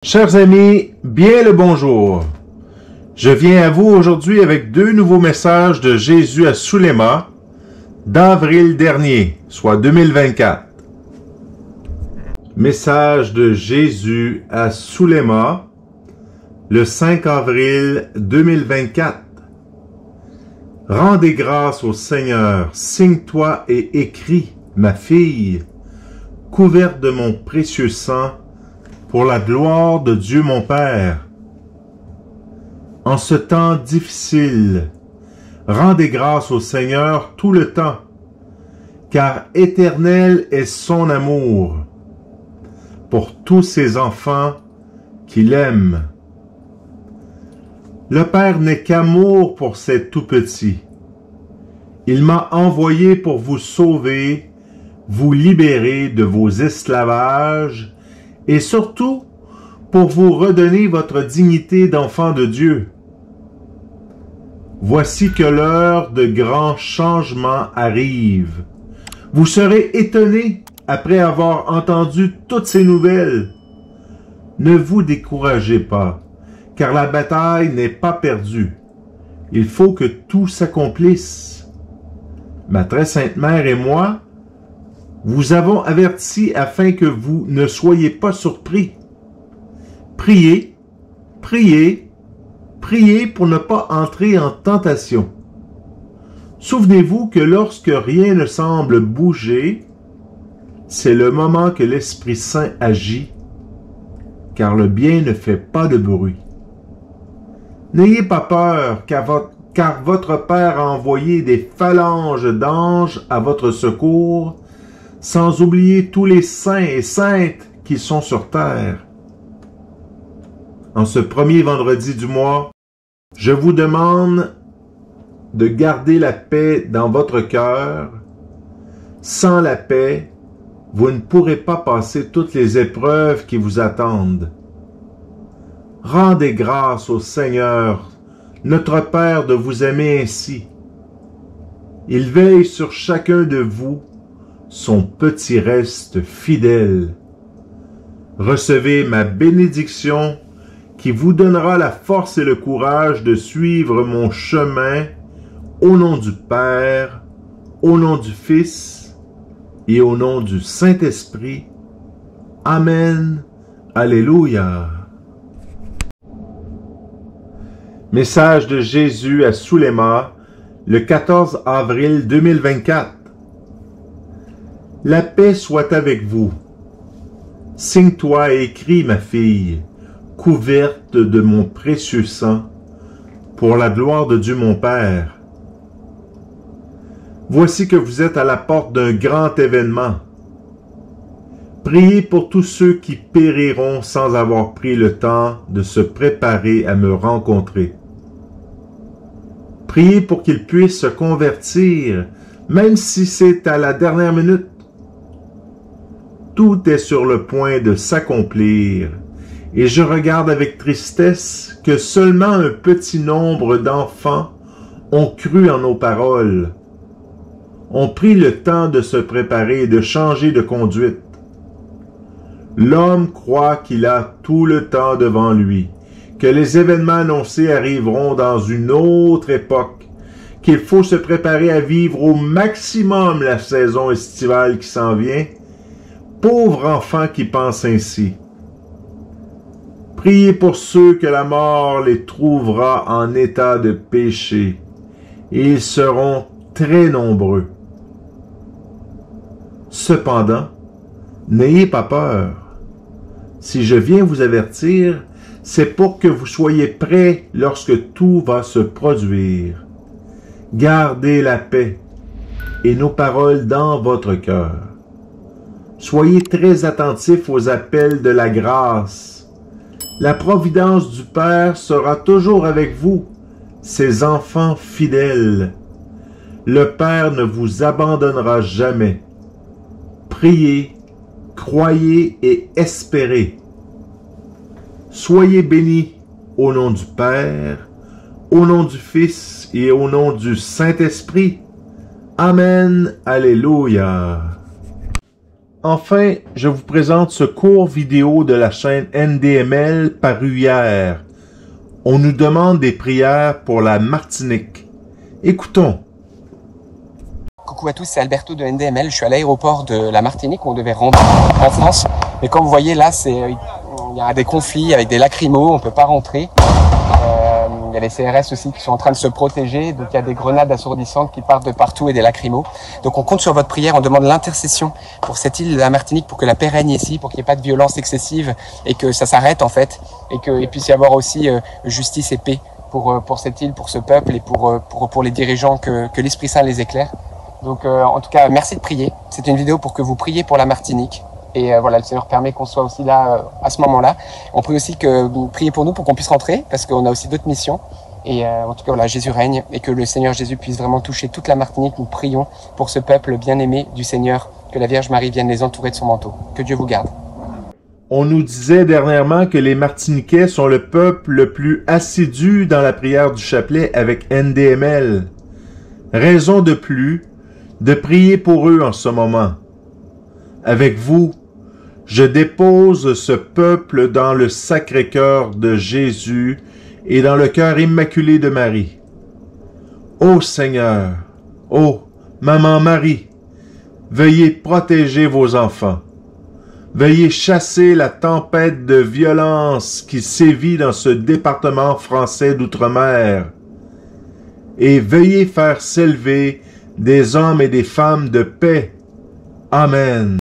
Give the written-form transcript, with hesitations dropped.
Chers amis, bien le bonjour. Je viens à vous aujourd'hui avec deux nouveaux messages de Jésus à Souléma d'avril dernier, soit 2024. Message de Jésus à Souléma le 5 avril 2024. Rendez grâce au Seigneur, signe-toi et écris, ma fille, couverte de mon précieux sang, pour la gloire de Dieu mon Père. En ce temps difficile, rendez grâce au Seigneur tout le temps, car éternel est son amour pour tous ses enfants qui l'aiment. Le Père n'est qu'amour pour ses tout-petits. Il m'a envoyé pour vous sauver, vous libérer de vos esclavages, et surtout pour vous redonner votre dignité d'enfant de Dieu. Voici que l'heure de grands changements arrive. Vous serez étonnés après avoir entendu toutes ces nouvelles. Ne vous découragez pas, car la bataille n'est pas perdue. Il faut que tout s'accomplisse. Ma très sainte mère et moi, vous avons averti afin que vous ne soyez pas surpris. Priez, priez, priez pour ne pas entrer en tentation. Souvenez-vous que lorsque rien ne semble bouger, c'est le moment que l'Esprit Saint agit, car le bien ne fait pas de bruit. N'ayez pas peur, car votre Père a envoyé des phalanges d'anges à votre secours, sans oublier tous les saints et saintes qui sont sur terre. En ce premier vendredi du mois, je vous demande de garder la paix dans votre cœur. Sans la paix, vous ne pourrez pas passer toutes les épreuves qui vous attendent. Rendez grâce au Seigneur, notre Père, de vous aimer ainsi. Il veille sur chacun de vous, son petit reste fidèle. Recevez ma bénédiction qui vous donnera la force et le courage de suivre mon chemin au nom du Père, au nom du Fils et au nom du Saint-Esprit. Amen. Alléluia. Message de Jésus à Souléma le 14 avril 2024. La paix soit avec vous. Signe-toi et écris, ma fille, couverte de mon précieux sang, pour la gloire de Dieu mon Père. Voici que vous êtes à la porte d'un grand événement. Priez pour tous ceux qui périront sans avoir pris le temps de se préparer à me rencontrer. Priez pour qu'ils puissent se convertir, même si c'est à la dernière minute. Tout est sur le point de s'accomplir, et je regarde avec tristesse que seulement un petit nombre d'enfants ont cru en nos paroles, ont pris le temps de se préparer et de changer de conduite. L'homme croit qu'il a tout le temps devant lui, que les événements annoncés arriveront dans une autre époque, qu'il faut se préparer à vivre au maximum la saison estivale qui s'en vient. Pauvre enfant qui pense ainsi. Priez pour ceux que la mort les trouvera en état de péché, et ils seront très nombreux. Cependant, n'ayez pas peur. Si je viens vous avertir, c'est pour que vous soyez prêts lorsque tout va se produire. Gardez la paix et nos paroles dans votre cœur. Soyez très attentifs aux appels de la grâce. La providence du Père sera toujours avec vous, ses enfants fidèles. Le Père ne vous abandonnera jamais. Priez, croyez et espérez. Soyez bénis au nom du Père, au nom du Fils et au nom du Saint-Esprit. Amen. Alléluia. Enfin, je vous présente ce court vidéo de la chaîne NDML paru hier. On nous demande des prières pour la Martinique. Écoutons. Coucou à tous, c'est Alberto de NDML. Je suis à l'aéroport de la Martinique où on devait rentrer en France. Mais comme vous voyez là, il y a des conflits avec des lacrymos, on ne peut pas rentrer. Il y a les CRS aussi qui sont en train de se protéger, donc il y a des grenades assourdissantes qui partent de partout et des lacrymos. Donc on compte sur votre prière, on demande l'intercession pour cette île de la Martinique, pour que la paix règne ici, pour qu'il n'y ait pas de violence excessive et que ça s'arrête en fait, et qu'il puisse y avoir aussi justice et paix pour cette île, pour ce peuple et pour les dirigeants, que l'Esprit Saint les éclaire. Donc en tout cas, merci de prier. C'est une vidéo pour que vous priez pour la Martinique. Et voilà, le Seigneur permet qu'on soit aussi là à ce moment-là. On prie aussi que vous priez pour nous pour qu'on puisse rentrer, parce qu'on a aussi d'autres missions. Et en tout cas, voilà, Jésus règne et que le Seigneur Jésus puisse vraiment toucher toute la Martinique. Nous prions pour ce peuple bien-aimé du Seigneur, que la Vierge Marie vienne les entourer de son manteau. Que Dieu vous garde. On nous disait dernièrement que les Martiniquais sont le peuple le plus assidu dans la prière du chapelet avec NDML. Raison de plus de prier pour eux en ce moment. Avec vous, je dépose ce peuple dans le Sacré-Cœur de Jésus et dans le cœur immaculé de Marie. Ô Seigneur, ô Maman Marie, veuillez protéger vos enfants. Veuillez chasser la tempête de violence qui sévit dans ce département français d'outre-mer. Et veuillez faire s'élever des hommes et des femmes de paix. Amen.